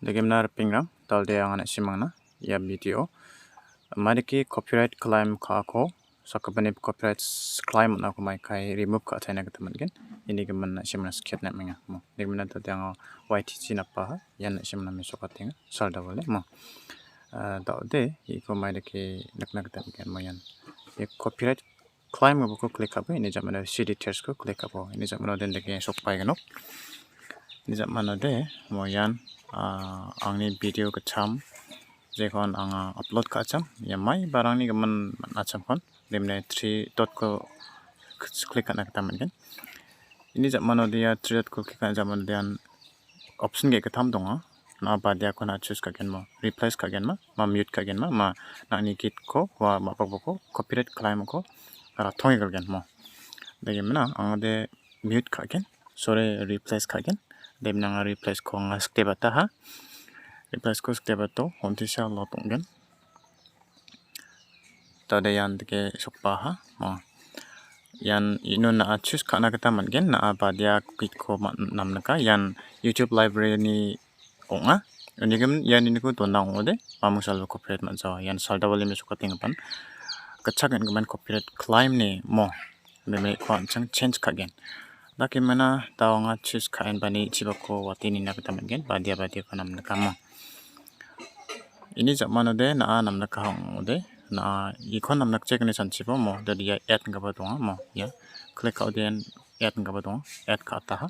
Degimna pingram talde ang anak simangna ya video. Mariki copyright claim ka ako sakabani copyright claim na ko mai kai remove ka taina kata mungkin. Ini gemen simana skit na menga mo. Degimna talde ang YTC na pa yan simana mesoka tinga salda wale mo. Talde iko mariki nakna kata mungkin mo yan. Ye copyright claim ko click apo ini jamana CD tears ko click apo ini jamana den deke sok pai ganok. Ini jamana de mo yan angni video ke cham jekon ang upload ka cham ya mai barang ni gaman acham kon demne 3 dot ko click kana kata mungkin ini jamano dia 3 dot ko click kana jamano dia option ge katam donga na ba dia ko na choose ka gen mo replace ka gen ma mute ka gen ma na ni kit ko wa ma pa ko copyright claim ko ara thongi ka gen mo degimna ang de mute ka gen sore replace ka gen demna replace ko nga skte bata ha replace ko skte bato honti sha lo tonggen tade yan de sokpa ha mo yan ino na choose kana kata mangen na ba dia kit ko namna ka yan YouTube library ni onga unigem yan ini ko to na ngode pamusal copyright man sa yan salda wali me sukating pan kachagan gaman copyright claim ni mo me ko chang change ka gen Laki mana tahu nga choose kain bani ciba ko watini na kita mungkin badia ko nam nakamo. Ini zaman ode na nam nakahong ode na ikon nam nakcek ni san cibo mo dari ya add nga ba donga mo ya klik audien add nga ba donga add ka ta ha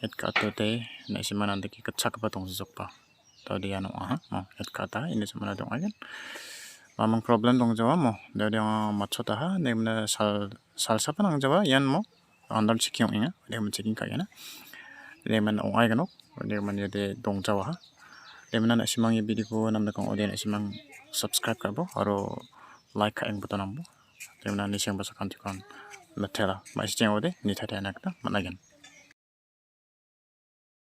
add ka to de na si mana ndeki kacak ba dong sokpa tadi ya no ha mo add ka ta ini zaman dong agen mamang problem dong jawa mo dari yang macota ha nemna sal sapa nang jawa yan mo andam checking inga leman checking ka yana leman ongai ganok leman yade dong jawa ha leman na simang ye video ko nam kang audience simang subscribe ka bo aro like ka eng button ambo leman ni siyang basa kanti kon matela ma siyang ode ni thata nakta managan